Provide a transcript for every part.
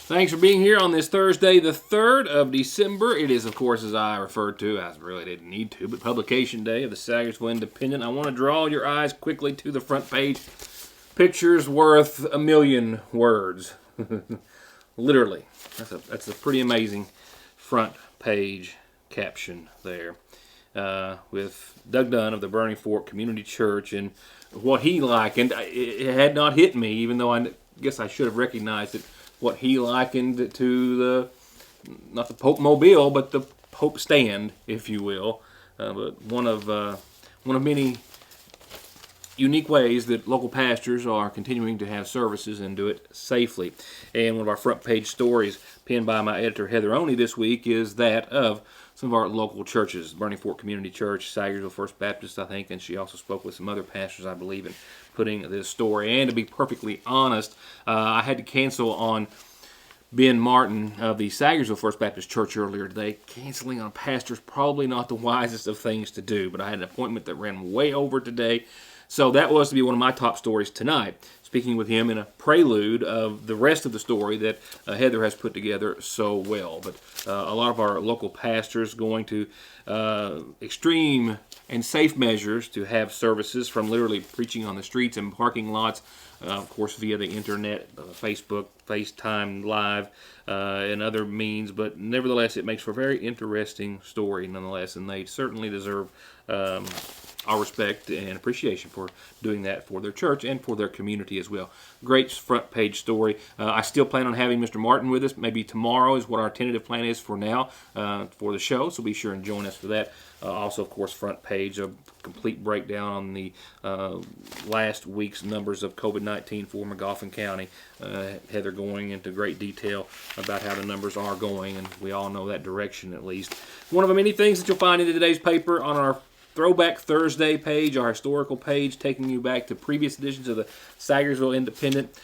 Thanks for being here on this Thursday, the 3rd of December. It is, of course, as I referred to, I really didn't need to, but publication day of the Sayersville Independent. I want to draw your eyes quickly to the front page. Pictures worth a million words. Literally. That's a pretty amazing front page caption there. With Doug Dunn of the Burning Fork Community Church and what he likened. It had not hit me, even though I guess I should have recognized it. What he likened to not the Pope Mobile, but the Pope Stand, if you will. But one of many unique ways that local pastors are continuing to have services and do it safely. And one of our front page stories penned by my editor Heather Oney this week is that of some of our local churches, Burning Fork Community Church, Sayersville First Baptist, I think, and she also spoke with some other pastors, I believe, in putting this story. And to be perfectly honest, I had to cancel on Ben Martin of the Sayersville First Baptist Church earlier today. Canceling on a pastor is probably not the wisest of things to do, but I had an appointment that ran way over today, so that was to be one of my top stories tonight. Speaking with him in a prelude of the rest of the story that Heather has put together so well. But a lot of our local pastors going to extreme and safe measures to have services, from literally preaching on the streets and parking lots, of course via the internet, Facebook, FaceTime Live, and other means. But nevertheless, it makes for a very interesting story nonetheless, and they certainly deserve our respect and appreciation for doing that for their church and for their community as well. Great front page story. I still plan on having Mr. Martin with us. Maybe tomorrow is what our tentative plan is for now for the show, so be sure and join us for that. Also, of course, front page, a complete breakdown on the last week's numbers of COVID-19 for Magoffin County. Heather going into great detail about how the numbers are going, and we all know that direction at least. One of the many things that you'll find in today's paper on our Throwback Thursday page, our historical page, taking you back to previous editions of the Sayersville Independent.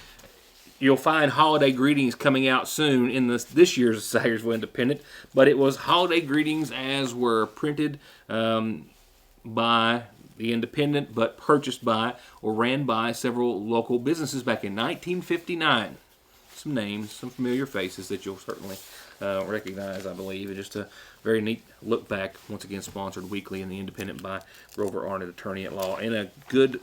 You'll find holiday greetings coming out soon in this year's Sayersville Independent, but it was holiday greetings as were printed by the Independent, but purchased by or ran by several local businesses back in 1959. Some names, some familiar faces that you'll certainly recognize, I believe. Just a very neat look back, once again sponsored weekly in the Independent by Grover Arnett, attorney at law. And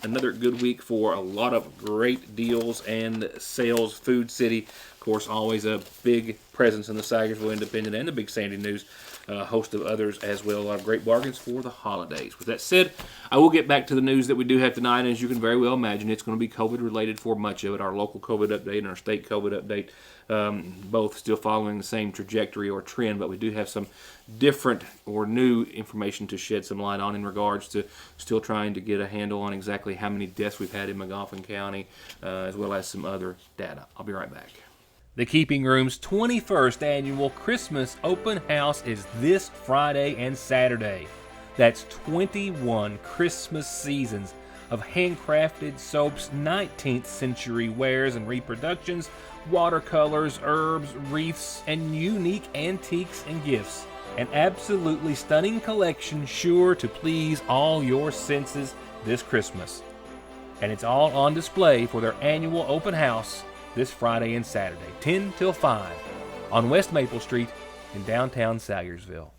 another good week for a lot of great deals and sales. Food City, of course, always a big presence in the Sayersville Independent and the Big Sandy News. A host of others as well. A lot of great bargains for the holidays. With that said, I will get back to the news that we do have tonight. As you can very well imagine, it's going to be COVID-related for much of it. Our local COVID update and our state COVID update, both still following the same trajectory or trend, but we do have some different or new information to shed some light on in regards to still trying to get a handle on exactly how many deaths we've had in Magoffin County, as well as some other data. I'll be right back. The Keeping Room's 21st annual Christmas open house is this Friday and Saturday. That's 21 Christmas seasons of handcrafted soaps, 19th century wares and reproductions, watercolors, herbs, wreaths, and unique antiques and gifts. An absolutely stunning collection sure to please all your senses this Christmas. And it's all on display for their annual open house this Friday and Saturday, 10 till 5, on West Maple Street in downtown Sayersville.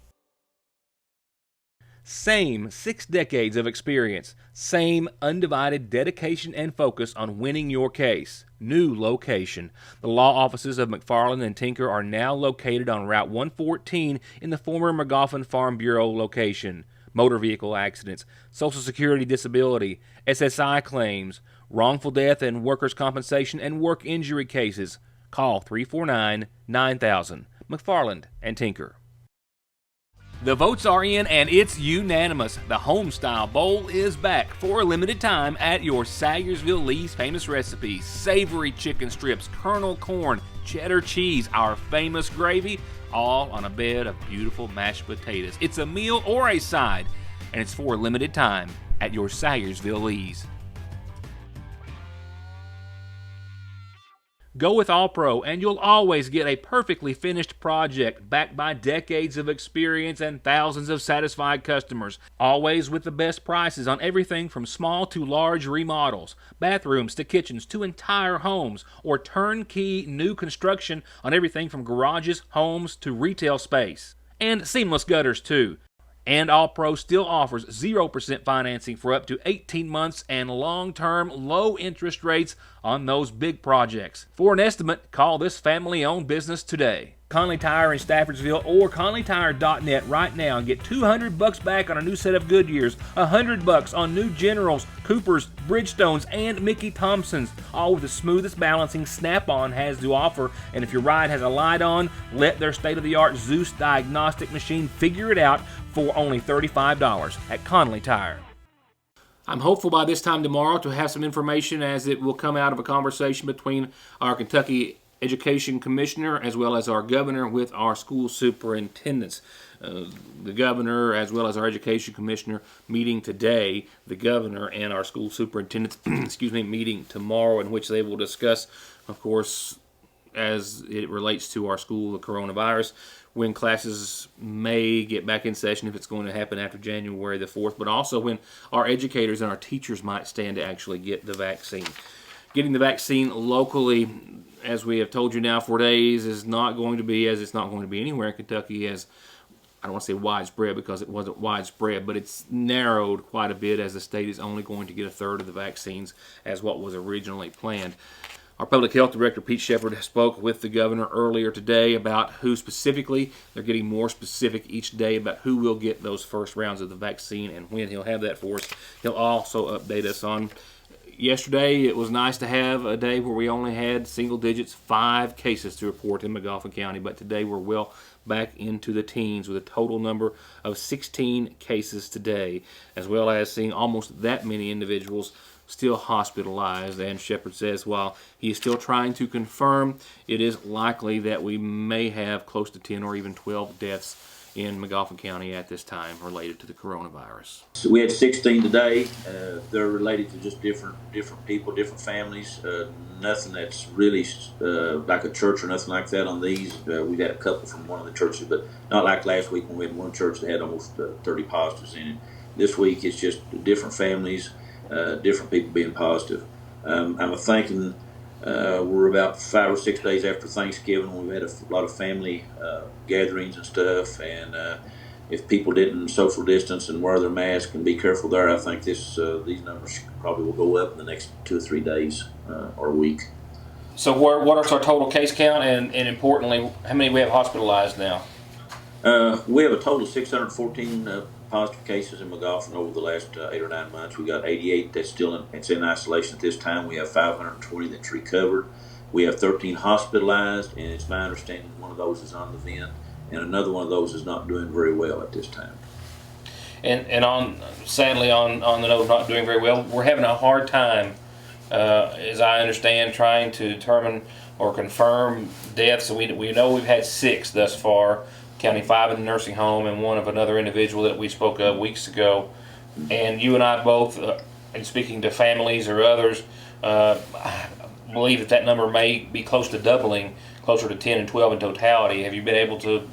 Same 6 decades of experience, same undivided dedication and focus on winning your case. New location. The law offices of McFarland and Tinker are now located on Route 114 in the former Magoffin Farm Bureau location. Motor vehicle accidents, Social Security disability, SSI claims, wrongful death and workers' compensation and work injury cases. Call 349-9000. McFarland and Tinker. The votes are in and it's unanimous. The Homestyle Bowl is back for a limited time at your Sayersville Lee's Famous Recipes. Savory chicken strips, kernel corn, cheddar cheese, our famous gravy, all on a bed of beautiful mashed potatoes. It's a meal or a side, and it's for a limited time at your Sayersville Lee's. Go with All-Pro and you'll always get a perfectly finished project backed by decades of experience and thousands of satisfied customers. Always with the best prices on everything from small to large remodels, bathrooms to kitchens to entire homes, or turnkey new construction on everything from garages, homes to retail space. And seamless gutters too. And All-Pro still offers 0% financing for up to 18 months and long-term low interest rates on those big projects. For an estimate, call this family-owned business today. Conley Tire in Staffordsville or ConleyTire.net right now and get $200 back on a new set of Goodyears, $100 on new Generals, Coopers, Bridgestones, and Mickey Thompsons, all with the smoothest balancing Snap-on has to offer. And if your ride has a light on, let their state-of-the-art Zeus diagnostic machine figure it out for only $35 at Conley Tire. I'm hopeful by this time tomorrow to have some information, as it will come out of a conversation between our Kentucky Education Commissioner as well as our governor with our school superintendents. The governor as well as our Education Commissioner meeting today, the governor and our school superintendents meeting tomorrow, in which they will discuss, of course, as it relates to our school, the coronavirus, when classes may get back in session, if it's going to happen after January the 4th, but also when our educators and our teachers might stand to actually get the vaccine. Getting the vaccine locally, as we have told you now for days, is not going to be, as it's not going to be anywhere in Kentucky, as I don't want to say widespread because it wasn't widespread, but it's narrowed quite a bit, as the state is only going to get a third of the vaccines as what was originally planned. Our Public Health Director, Pete Shepard, spoke with the governor earlier today about who specifically. They're getting more specific each day about who will get those first rounds of the vaccine and when. He'll have that for us. He'll also update us on yesterday. It was nice to have a day where we only had single digits, 5 cases to report in McGoffin County, but today we're well back into the teens with a total number of 16 cases today, as well as seeing almost that many individuals still hospitalized. And Shepard says while he is still trying to confirm, it is likely that we may have close to 10 or even 12 deaths in McGoffin County at this time related to the coronavirus. So we had 16 today. They're related to just different people, different families. Nothing that's really like a church or nothing like that on these. We've had a couple from one of the churches, but not like last week when we had one church that had almost 30 positives in it. This week it's just different families, different people being positive. I'm thinking we're about 5 or 6 days after Thanksgiving. We've had a lot of family gatherings and stuff, and if people didn't social distance and wear their mask and be careful there, I think these numbers probably will go up in the next 2 or 3 days or a week. So what is our total case count, and importantly, how many we have hospitalized now? We have a total of 614 positive cases in McGoffin over the last 8 or 9 months. We got 88 that's it's in isolation at this time. We have 520 that's recovered. We have 13 hospitalized, and it's my understanding one of those is on the vent, and another one of those is not doing very well at this time. And sadly on the note of not doing very well, we're having a hard time, as I understand, trying to determine or confirm deaths. We know we've had 6 thus far, counting 5 in the nursing home and 1 of another individual that we spoke of weeks ago. And you and I both, in speaking to families or others, believe that number may be close to doubling, closer to 10 and 12 in totality. Have you been able to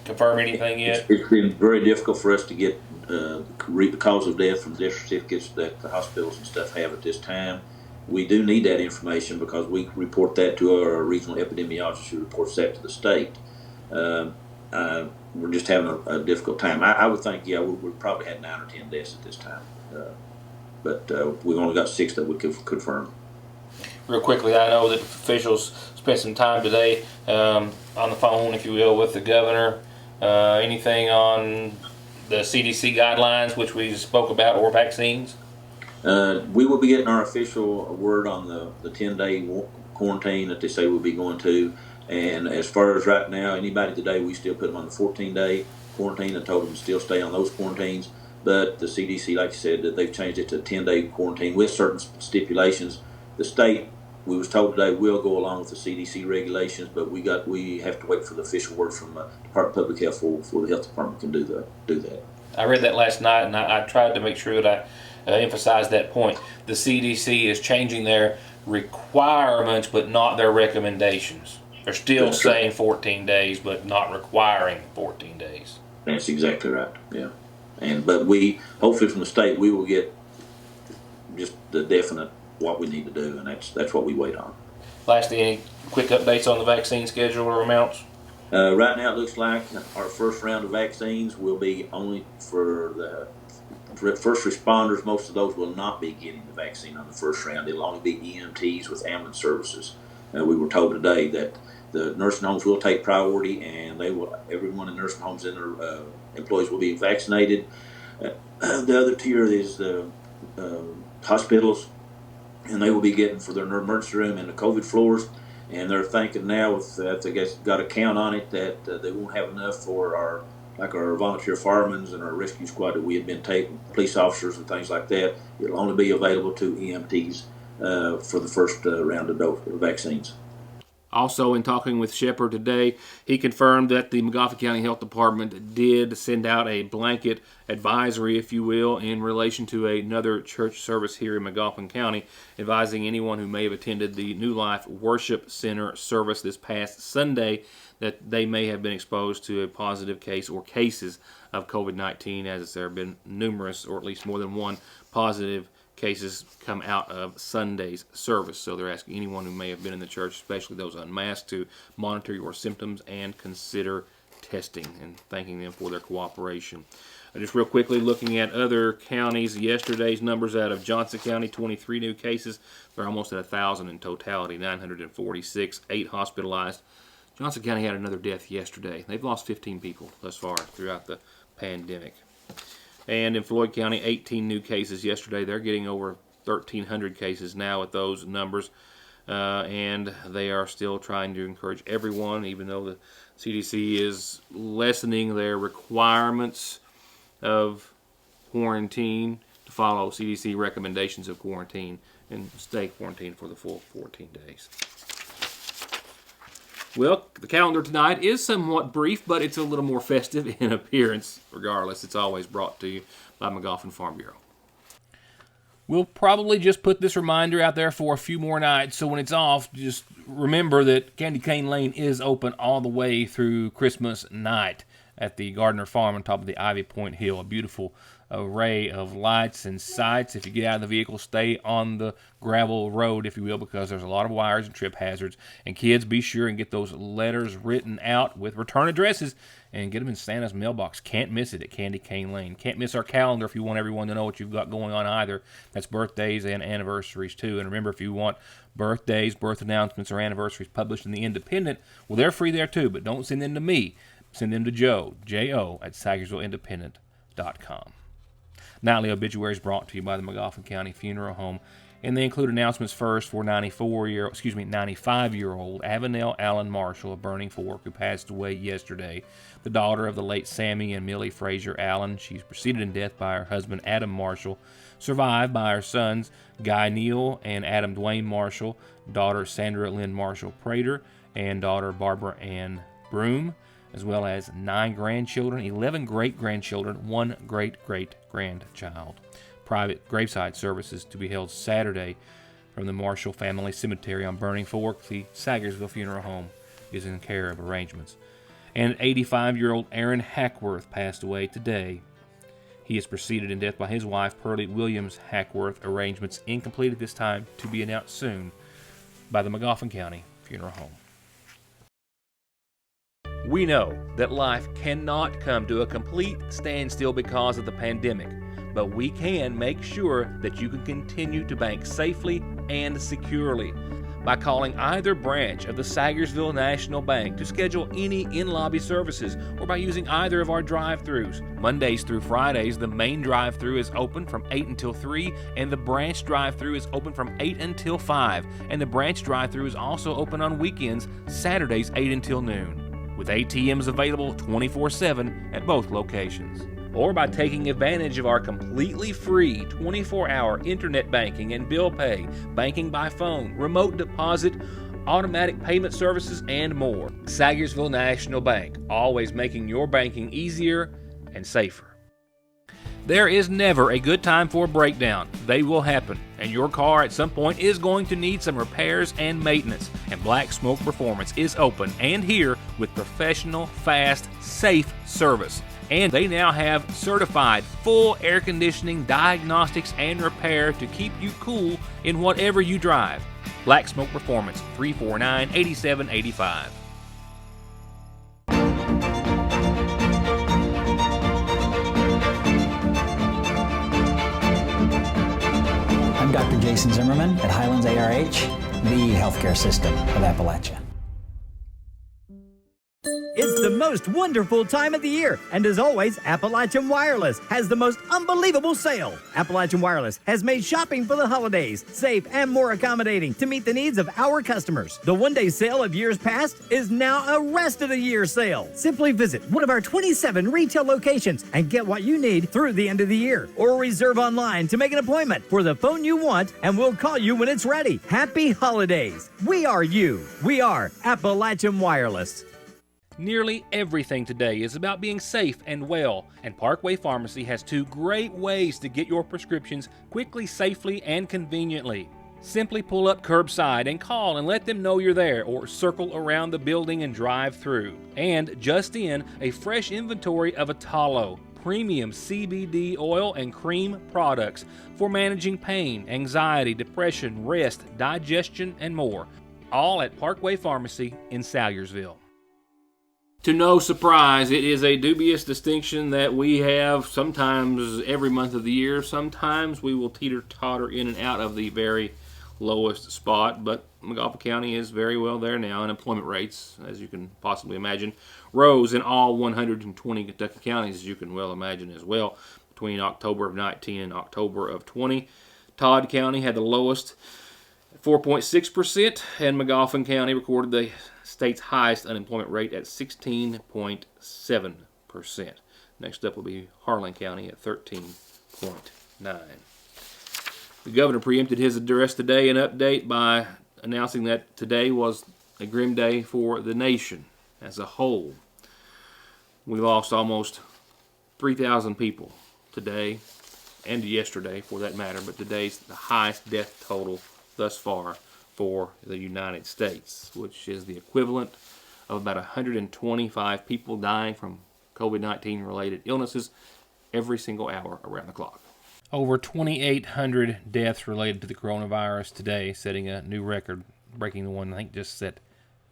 confirm anything yet? It's been very difficult for us to get the cause of death from the death certificates that the hospitals and stuff have at this time. We do need that information because we report that to our regional epidemiologist, who reports that to the state. We're just having a difficult time. I would think, we've probably had 9 or 10 deaths at this time, but we've only got 6 that we could confirm. Real quickly, I know that officials spent some time today on the phone, if you will, with the governor. Anything on the CDC guidelines, which we spoke about, or vaccines? We will be getting our official word on the 10-day quarantine that they say we'll be going to. And as far as right now, anybody today, we still put them on the 14-day quarantine and told them to still stay on those quarantines. But the CDC, like I said, that they've changed it to a 10-day quarantine with certain stipulations. The state, we was told today, will go along with the CDC regulations, but we have to wait for the official word from Department of Public Health for the health department can do that. I read that last night, and I tried to make sure that I emphasize that point. The CDC is changing their requirements, but not their recommendations. They're still That's saying 14 days, but not requiring 14 days. That's exactly right. Yeah. But we, hopefully from the state, we will get just the definite what we need to do, and that's what we wait on. Lastly, any quick updates on the vaccine schedule or amounts? Right now, it looks like our first round of vaccines will be only for the first responders. Most of those will not be getting the vaccine on the first round. It'll only be EMTs with ambulance services. We were told today that the nursing homes will take priority, and everyone in nursing homes and their employees will be vaccinated. The other tier is the hospitals, and they will be getting for their emergency room and the COVID floors. And they're thinking now, if they got a count on it, that they won't have enough for our volunteer firemen and our rescue squad that we had been taking, police officers and things like that. It'll only be available to EMTs for the first round of vaccines. Also, in talking with Shepard today, he confirmed that the Magoffin County Health Department did send out a blanket advisory, if you will, in relation to another church service here in Magoffin County, advising anyone who may have attended the New Life Worship Center service this past Sunday that they may have been exposed to a positive case or cases of COVID-19, as there have been numerous, or at least more than one, positive cases come out of Sunday's service. So they're asking anyone who may have been in the church, especially those unmasked, to monitor your symptoms and consider testing, and thanking them for their cooperation. Just real quickly, looking at other counties, yesterday's numbers out of Johnson County, 23 new cases. They're almost at 1,000 in totality, 946, 8 hospitalized. Johnson County had another death yesterday. They've lost 15 people thus far throughout the pandemic. And in Floyd County, 18 new cases yesterday. They're getting over 1,300 cases now with those numbers. And they are still trying to encourage everyone, even though the CDC is lessening their requirements of quarantine, to follow CDC recommendations of quarantine and stay quarantined for the full 14 days. Well, the calendar tonight is somewhat brief, but it's a little more festive in appearance. Regardless, it's always brought to you by Magoffin Farm Bureau. We'll probably just put this reminder out there for a few more nights, so when it's off, just remember that Candy Cane Lane is open all the way through Christmas night at the Gardner Farm on top of the Ivy Point Hill. A beautiful array of lights and sights. If you get out of the vehicle, stay on the gravel road, if you will, because there's a lot of wires and trip hazards. And kids, be sure and get those letters written out with return addresses and get them in Santa's mailbox. Can't miss it at Candy Cane Lane. Can't miss our calendar if you want everyone to know what you've got going on either. That's birthdays and anniversaries too. And remember, if you want birthdays, birth announcements, or anniversaries published in the Independent, well, they're free there too, but don't send them to me. Send them to Joe, J-O, at SagersvilleIndependent.com. Nightly obituaries brought to you by the Magoffin County Funeral Home, and they include announcements first for 95-year-old Avenel Allen Marshall of Burning Fork, who passed away yesterday, the daughter of the late Sammy and Millie Frazier Allen. She's preceded in death by her husband Adam Marshall, survived by her sons Guy Neal and Adam Dwayne Marshall, daughter Sandra Lynn Marshall Prater, and daughter Barbara Ann Broom, as well as 9 grandchildren, 11 great-grandchildren, 1 great-great-grandchild. Private graveside services to be held Saturday from the Marshall Family Cemetery on Burning Fork. The Sagersville Funeral Home is in care of arrangements. And 85-year-old Aaron Hackworth passed away today. He is preceded in death by his wife, Pearlie Williams Hackworth. Arrangements incomplete at this time, to be announced soon by the Magoffin County Funeral Home. We know that life cannot come to a complete standstill because of the pandemic, but we can make sure that you can continue to bank safely and securely by calling either branch of the Sagersville National Bank to schedule any in-lobby services, or by using either of our drive-thrus. Mondays through Fridays, the main drive-thru is open from 8 until 3, and the branch drive-thru is open from 8 until 5, and the branch drive-thru is also open on weekends, Saturdays 8 until noon, with ATMs available 24/7 at both locations. Or by taking advantage of our completely free 24-hour internet banking and bill pay, banking by phone, remote deposit, automatic payment services, and more. Sagersville National Bank, always making your banking easier and safer. There is never a good time for a breakdown. They will happen, and your car at some point is going to need some repairs and maintenance. And Black Smoke Performance is open and here with professional, fast, safe service. And they now have certified full air conditioning, diagnostics, and repair to keep you cool in whatever you drive. Black Smoke Performance, 349-8785. I'm Dr. Jason Zimmerman at Highlands ARH, the healthcare system of Appalachia. It's the most wonderful time of the year, and as always, Appalachian Wireless has the most unbelievable sale. Appalachian Wireless has made shopping for the holidays safe and more accommodating to meet the needs of our customers. The one-day sale of years past is now a rest of the year sale. Simply visit one of our 27 retail locations and get what you need through the end of the year, or reserve online to make an appointment for the phone you want, and we'll call you when it's ready. Happy holidays. We are you. We are Appalachian Wireless. Nearly everything today is about being safe and well, and Parkway Pharmacy has two great ways to get your prescriptions quickly, safely, and conveniently. Simply pull up curbside and call and let them know you're there, or circle around the building and drive through. And just in, a fresh inventory of Atalo, premium CBD oil and cream products for managing pain, anxiety, depression, rest, digestion, and more. All at Parkway Pharmacy in Salyersville. To no surprise, it is a dubious distinction that we have sometimes every month of the year. Sometimes we will teeter-totter in and out of the very lowest spot, but McGoffin County is very well there now. Unemployment rates, as you can possibly imagine, rose in all 120 Kentucky counties, as you can well imagine as well, between October of 19 and October of 20. Todd County had the lowest, 4.6%, and McGoffin County recorded the state's highest unemployment rate at 16.7%. Next up will be Harlan County at 13.9%. The governor preempted his address today, an update by announcing that today was a grim day for the nation as a whole. We lost almost 3,000 people today, and yesterday for that matter, but today's the highest death total thus far for the United States, which is the equivalent of about 125 people dying from COVID-19 related illnesses every single hour around the clock. Over 2,800 deaths related to the coronavirus today, setting a new record, breaking the one I think just set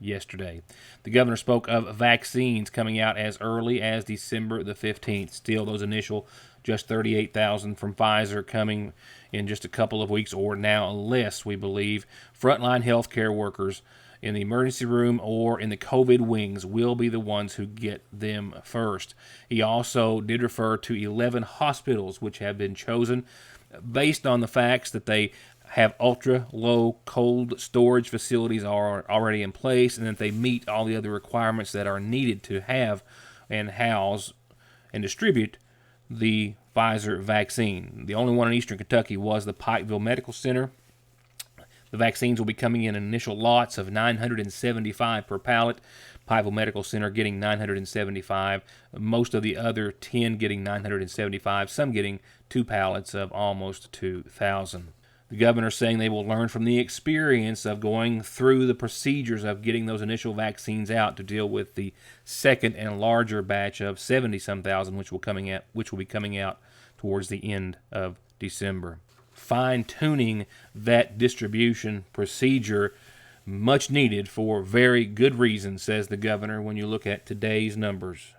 yesterday. The governor spoke of vaccines coming out as early as December the 15th. Still, those initial just 38,000 from Pfizer coming in just a couple of weeks, or now less, we believe. Frontline healthcare workers in the emergency room or in the COVID wings will be the ones who get them first. He also did refer to 11 hospitals which have been chosen based on the facts that they have ultra-low cold storage facilities are already in place, and that they meet all the other requirements that are needed to have and house and distribute the Pfizer vaccine. The only one in Eastern Kentucky was the Pikeville Medical Center. The vaccines will be coming in initial lots of 975 per pallet. Pikeville Medical Center getting 975. Most of the other 10 getting 975. Some getting 2 pallets of almost 2,000. The governor saying they will learn from the experience of going through the procedures of getting those initial vaccines out to deal with the second and larger batch of 70-some thousand, which will be coming out towards the end of December. Fine-tuning that distribution procedure, much needed for very good reasons, says the governor, when you look at today's numbers.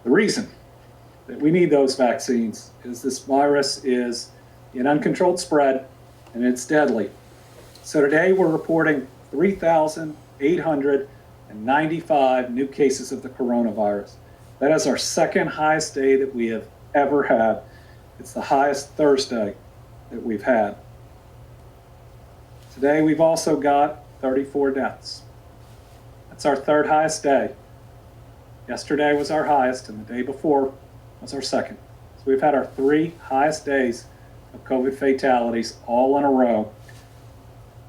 The reason that we need those vaccines is this virus is an uncontrolled spread, and it's deadly. So today we're reporting 3,895 new cases of the coronavirus. That is our second highest day that we have ever had. It's the highest Thursday that we've had. Today we've also got 34 deaths. That's our third highest day. Yesterday was our highest, and the day before was our second. So we've had our 3 highest days of COVID fatalities all in a row.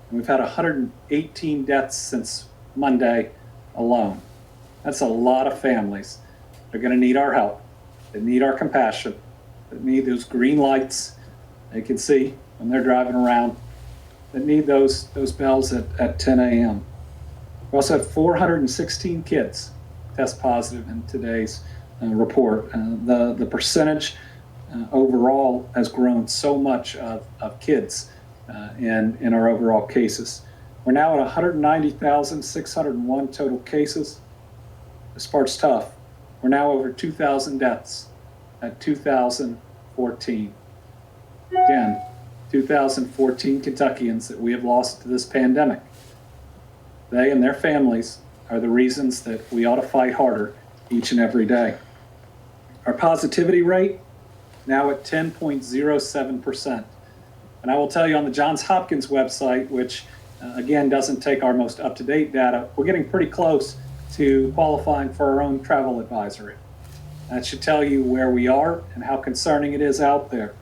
And we've had 118 deaths since Monday alone. That's a lot of families. They're going to need our help. They need our compassion. that need those green lights they can see when they're driving around, that need those bells at 10 a.m. We also had 416 kids test positive in today's report. The percentage overall has grown so much of kids in our overall cases. We're now at 190,601 total cases. This part's tough. We're now over 2,000 deaths at 2,014. Again, 2,014 Kentuckians that we have lost to this pandemic. They and their families are the reasons that we ought to fight harder each and every day. Our positivity rate now at 10.07%. And I will tell you, on the Johns Hopkins website, which again doesn't take our most up-to-date data, we're getting pretty close to qualifying for our own travel advisory. That should tell you where we are and how concerning it is out there.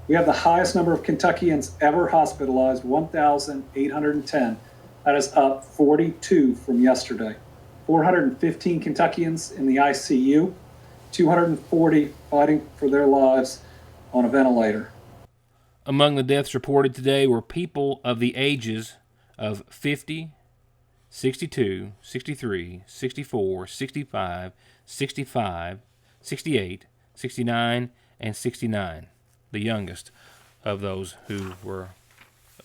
We have the highest number of Kentuckians ever hospitalized, 1,810. That is up 42 from yesterday. 415 Kentuckians in the ICU, 240 fighting for their lives on a ventilator. Among the deaths reported today were people of the ages of 50, 62, 63, 64, 65, 65, 68, 69, and 69, the youngest of those who were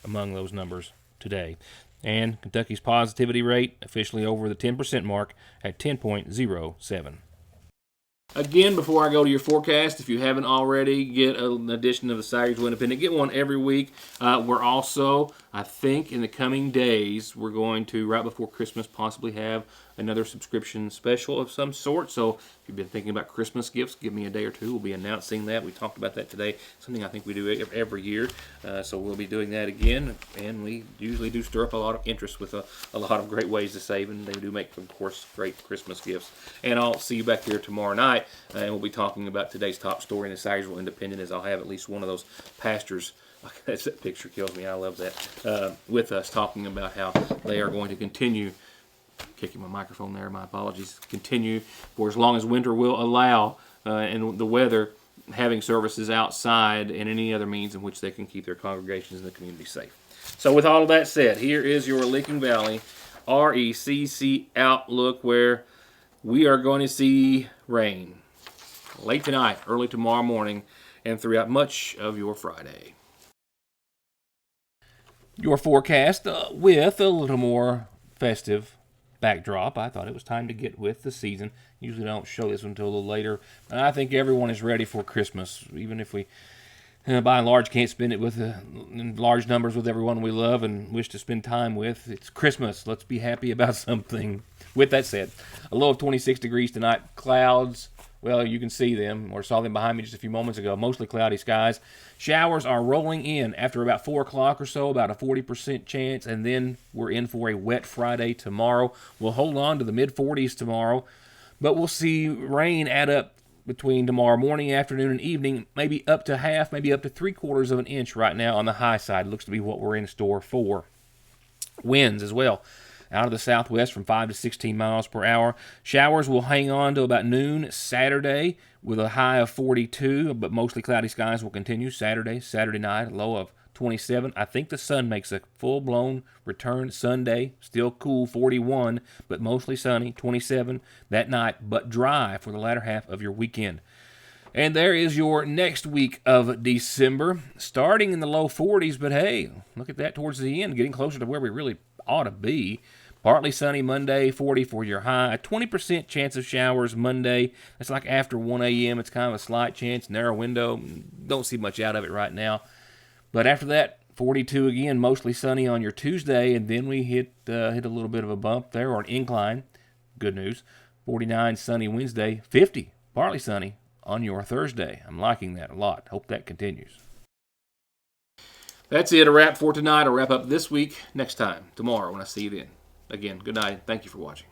among those numbers today. And Kentucky's positivity rate officially over the 10% mark at 10.07. Again, before I go to your forecast, if you haven't already, get an edition of the Sagarsville Independent. Get one every week. We're also, I think, in the coming days, we're going to, right before Christmas, possibly have another subscription special of some sort. So if you've been thinking about Christmas gifts, give me a day or two. We'll be announcing that. We talked about that today. Something I think we do every year. So we'll be doing that again. And we usually do stir up a lot of interest with a lot of great ways to save. And they do make, of course, great Christmas gifts. And I'll see you back here tomorrow night. And we'll be talking about today's top story in the Sagarsville Independent, as I'll have at least one of those pastors. That picture kills me. I love that. With us, talking about how they are going to continue, kicking my microphone there, my apologies, continue for as long as winter will allow, and the weather, having services outside and any other means in which they can keep their congregations and the community safe. So with all of that said, here is your Licking Valley RECC outlook, where we are going to see rain late tonight, early tomorrow morning, and throughout much of your Friday. Your forecast with a little more festive backdrop. I thought it was time to get with the season. Usually don't show this until a little later. And I think everyone is ready for Christmas, even if we, by and large, can't spend it with in large numbers with everyone we love and wish to spend time with. It's Christmas. Let's be happy about something. With that said, a low of 26 degrees tonight. Clouds, well, you can see them, or saw them behind me just a few moments ago. Mostly cloudy skies. Showers are rolling in after about 4 o'clock or so, about a 40% chance, and then we're in for a wet Friday tomorrow. We'll hold on to the mid-40s tomorrow, but we'll see rain add up between tomorrow morning, afternoon, and evening, maybe up to half, maybe up to 3/4 of an inch right now on the high side. Looks to be what we're in store for. Winds as well, out of the southwest from 5 to 16 miles per hour. Showers will hang on to about noon Saturday with a high of 42, but mostly cloudy skies will continue Saturday night, a low of 27. I think the sun makes a full-blown return Sunday. Still cool, 41, but mostly sunny, 27 that night, but dry for the latter half of your weekend. And there is your next week of December, starting in the low 40s, but hey, look at that towards the end, getting closer to where we really ought to be. Partly sunny Monday, 40 for your high. A 20% chance of showers Monday. That's like after 1 a.m. It's kind of a slight chance, narrow window. Don't see much out of it right now. But after that, 42 again, mostly sunny on your Tuesday, and then we hit a little bit of a bump there, or an incline. Good news. 49 sunny Wednesday, 50 partly sunny on your Thursday. I'm liking that a lot. Hope that continues. That's it. A wrap for tonight. A wrap up this week. Next time, tomorrow, when I see you then. Again, good night. Thank you for watching.